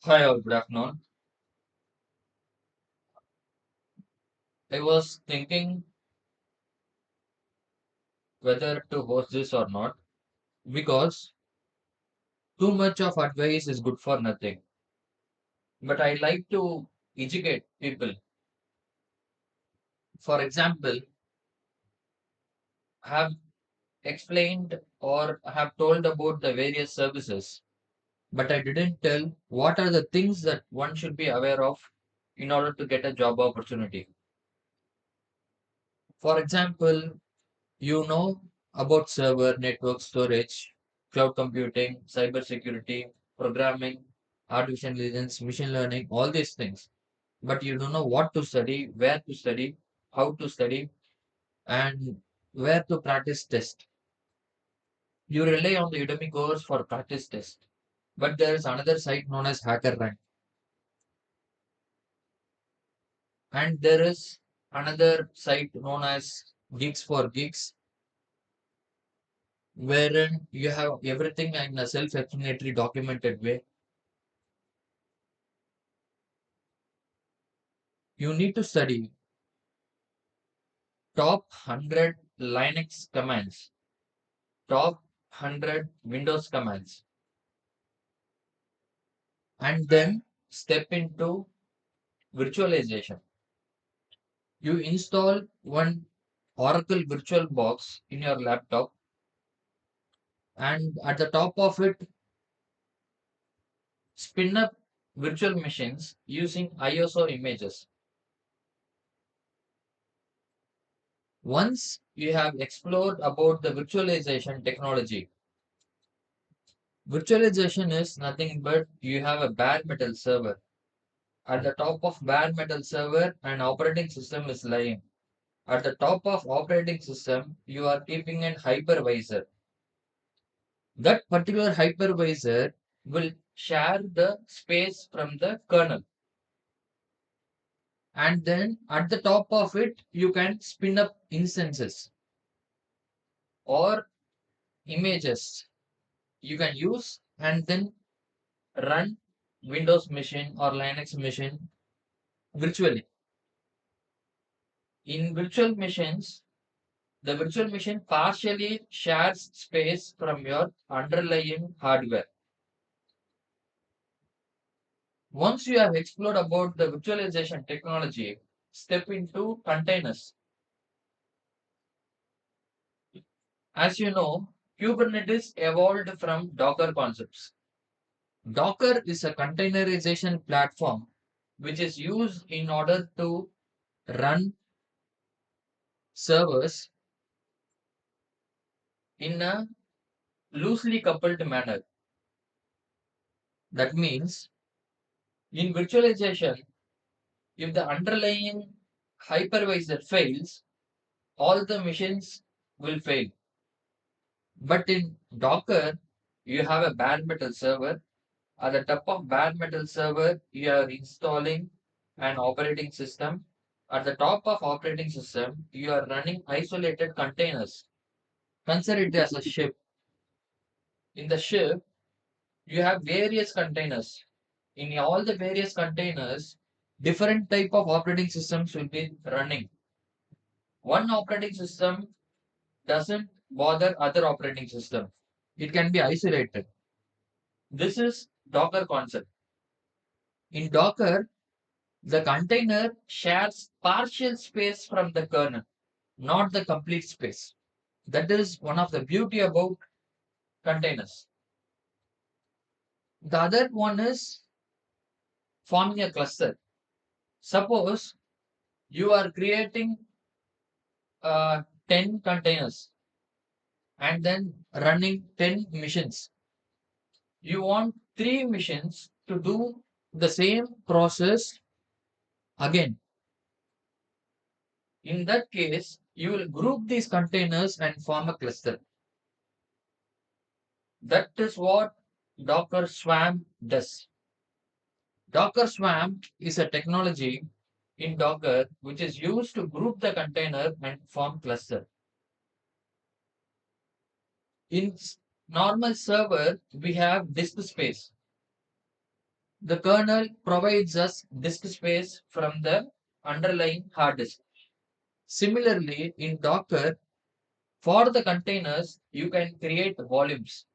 Hi, all. Good afternoon. I was thinking whether to host this or not because too much of advice is good for nothing. But I like to educate people. For example, have explained or have told about the various services, but I didn't tell what are the things that one should be aware of in order to get a job opportunity. For example, you know about server, network storage, cloud computing, cybersecurity, programming, artificial intelligence, machine learning, all these things. But you don't know what to study, where to study, how to study, and where to practice test. You rely on the Udemy course for practice test. But there is another site known as Hacker Rank, and there is another site known as Gigs for Gigs, wherein you have everything in a self-explanatory documented way. You need to study top 100 Linux commands, top 100 Windows commands, and then step into virtualization. You install one Oracle VirtualBox in your laptop, and at the top of it, spin up virtual machines using ISO images. Once you have explored about the virtualization technology, virtualization is nothing but you have a bare metal server. At the top of bare metal server, an operating system is lying. At the top of operating system, you are keeping an hypervisor. That particular hypervisor will share the space from the kernel. And then at the top of it, you can spin up instances or images you can use and then run Windows machine or Linux machine virtually. In virtual machines, the virtual machine partially shares space from your underlying hardware. Once you have explored about the virtualization technology, step into containers. As you know, Kubernetes evolved from Docker concepts. Docker is a containerization platform which is used in order to run servers in a loosely coupled manner. That means in virtualization, if the underlying hypervisor fails, all the machines will fail. But in Docker, you have a bare metal server. At the top of bare metal server, you are installing an operating system. At the top of operating system, you are running isolated containers. Consider it as a ship. In the ship, you have various containers. In all the various containers, different type of operating systems will be running. One operating system doesn't bother other operating system. It can be isolated. This is Docker concept. In Docker, the container shares partial space from the kernel, not the complete space. That is one of the beauty about containers. The other one is forming a cluster. Suppose you are creating 10 containers and then running 10 missions. You want 3 missions to do the same process again. In that case, you will group these containers and form a cluster. That is what Docker Swarm does. Docker Swarm is a technology in Docker which is used to group the container and form cluster. In normal server, we have disk space. The kernel provides us disk space from the underlying hard disk. Similarly, in Docker, for the containers, you can create volumes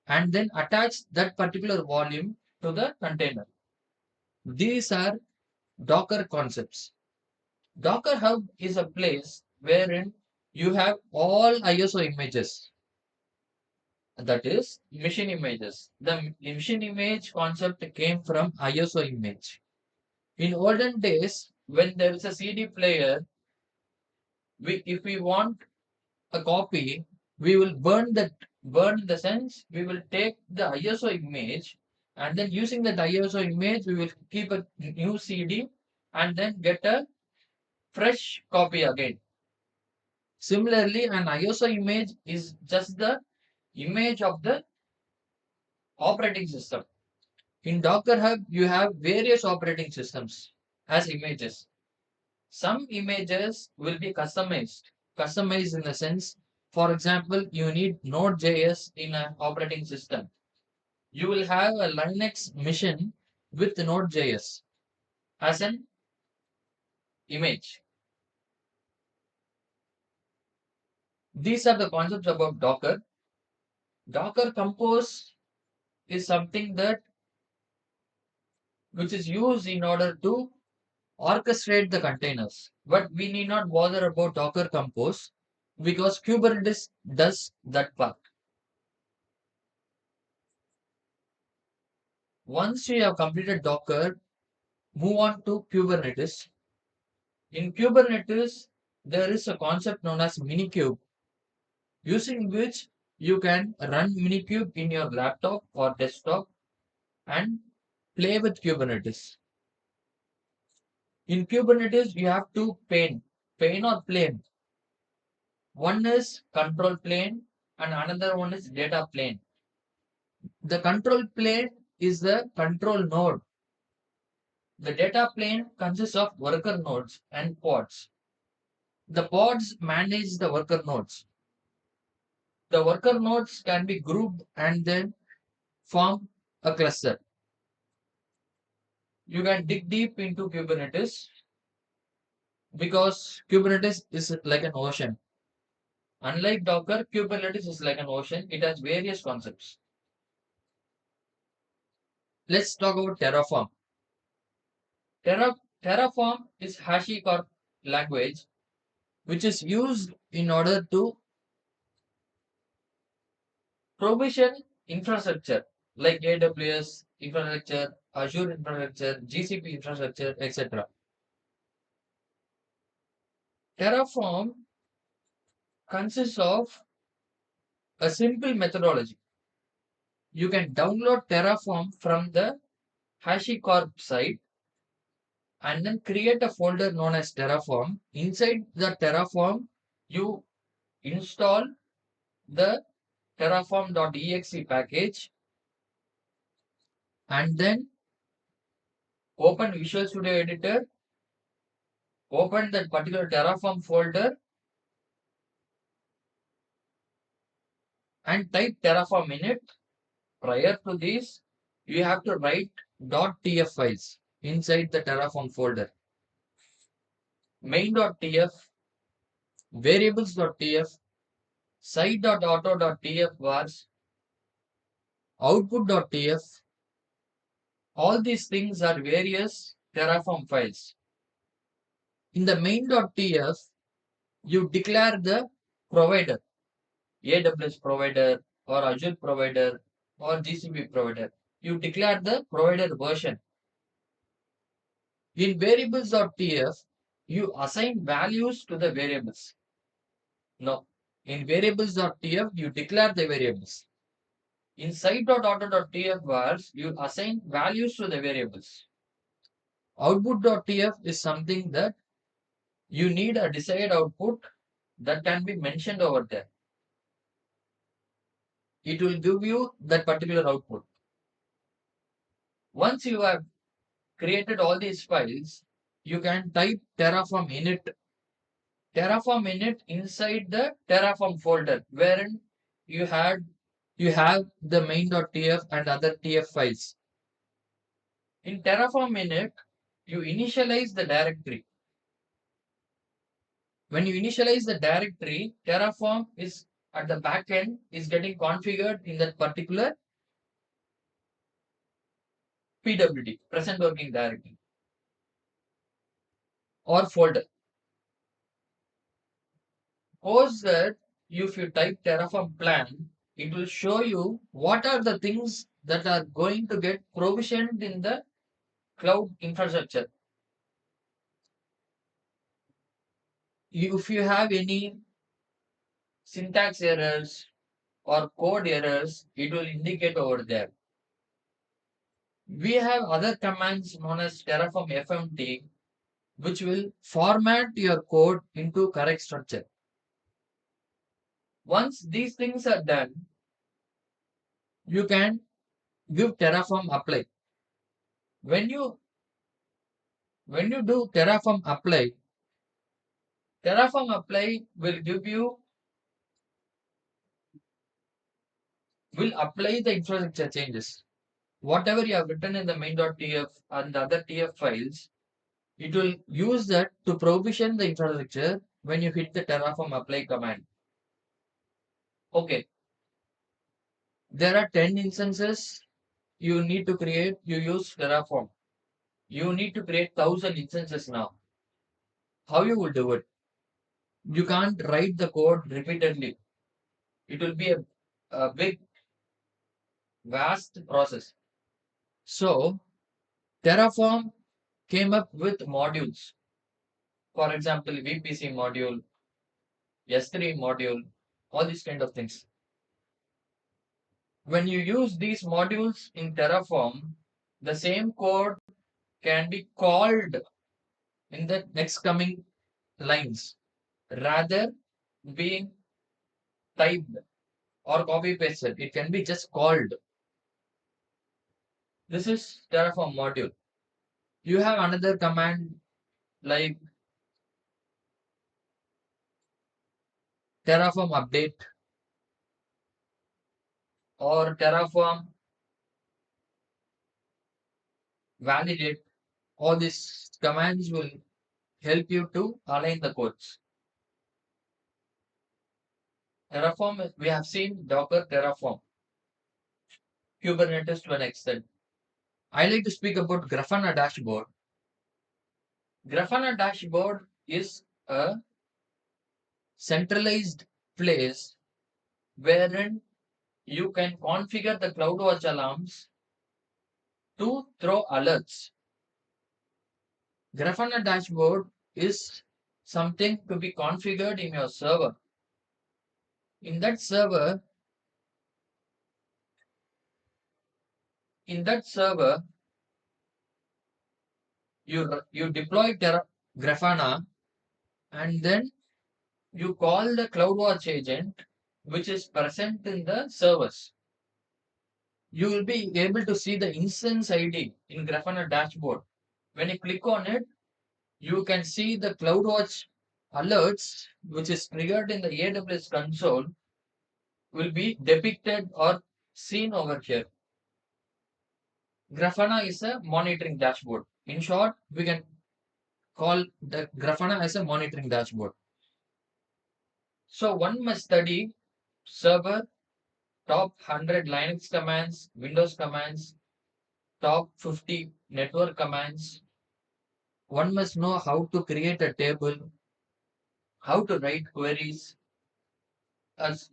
and then attach that particular volume to the container. These are Docker concepts. Docker Hub is a place wherein you have all ISO images, that is machine images. The machine image concept came from ISO image. In olden days, when there is a CD player, if we want a copy, we will burn in the sense we will take the ISO image and then using that ISO image we will keep a new CD and then get a fresh copy again. Similarly, an ISO image is just the image of the operating system. In Docker Hub, you have various operating systems as images. Some images will be customized. Customized in the sense, for example, you need Node.js in an operating system. You will have a Linux machine with Node.js as an image. These are the concepts about Docker. Docker Compose is something that which is used in order to orchestrate the containers. But we need not bother about Docker Compose because Kubernetes does that part. Once you have completed Docker, move on to Kubernetes. In Kubernetes, there is a concept known as Minikube, using which you can run Minikube in your laptop or desktop and play with Kubernetes. In Kubernetes, you have two pane or plane. One is control plane and another one is data plane. The control plane is the control node. The data plane consists of worker nodes and pods. The pods manage the worker nodes. The worker nodes can be grouped and then form a cluster. You can dig deep into Kubernetes because Kubernetes is like an ocean. Unlike Docker, Kubernetes is like an ocean. It has various concepts. Let's talk about Terraform. Terraform is HashiCorp language which is used in order to provision infrastructure like AWS infrastructure, Azure infrastructure, GCP infrastructure, etc. Terraform consists of a simple methodology. You can download Terraform from the HashiCorp site and then create a folder known as Terraform. Inside the Terraform, you install the terraform.exe package and then open Visual Studio Editor, open that particular Terraform folder and type Terraform in it. Prior to this, you have to write .tf files inside the Terraform folder. Main.tf, variables.tf, site.auto.tf vars, output.tf. All these things are various Terraform files. In the main.tf, you declare the provider, AWS provider or Azure provider or GCP provider. You declare the provider version. In variables.tf, you assign values to the variables. No, in variables.tf, you declare the variables. In site.auto.tf vars, you assign values to the variables. Output.tf is something that you need a desired output that can be mentioned over there. It will give you that particular output. Once you have created all these files, you can type Terraform init. Terraform init inside the Terraform folder, wherein you have the main.tf and other tf files. In Terraform init, you initialize the directory. When you initialize the directory, Terraform is at the back end is getting configured in that particular PWD, present working directory or folder. Suppose that if you type Terraform plan, it will show you what are the things that are going to get provisioned in the cloud infrastructure. If you have any syntax errors or code errors, it will indicate over there. We have other commands known as Terraform FMT, which will format your code into correct structure. Once these things are done, you can give Terraform apply. When you do Terraform apply will apply the infrastructure changes. Whatever you have written in the main.tf and the other TF files, it will use that to provision the infrastructure when you hit the Terraform apply command. Okay, there are 10 instances you need to create. You use Terraform. You need to create 1,000 instances now. How you will do it? You can't write the code repeatedly. It will be a big, vast process. So, Terraform came up with modules. For example, VPC module, S3 module, all these kind of things. When you use these modules in Terraform, the same code can be called in the next coming lines rather being typed or copy pasted. It can be just called. This is Terraform module. You have another command like Terraform update or Terraform validate. All these commands will help you to align the codes. Terraform, we have seen Docker Terraform, Kubernetes to an extent. I like to speak about Grafana dashboard. Grafana dashboard is a centralized place wherein you can configure the CloudWatch alarms to throw alerts. Grafana dashboard is something to be configured in your server. In that server, in that server, you deploy Grafana and then you call the CloudWatch agent which is present in the servers. You will be able to see the instance ID in Grafana dashboard. When you click on it, you can see the CloudWatch alerts which is triggered in the AWS console will be depicted or seen over here. Grafana is a monitoring dashboard. In short, we can call the Grafana as a monitoring dashboard. So one must study server, top 100 Linux commands, Windows commands, top 50 network commands. One must know how to create a table, how to write queries, as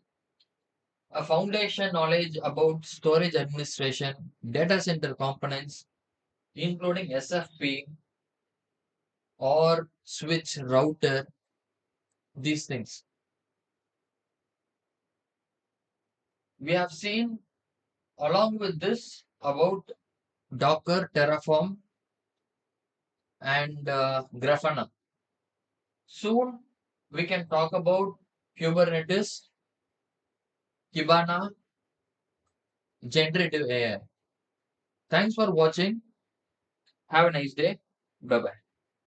a foundation knowledge about storage administration, data center components, including SFP or switch router, these things. We have seen along with this about Docker, Terraform, and Grafana. Soon we can talk about Kubernetes, Kibana, generative AI. Thanks for watching. Have a nice day. Bye bye.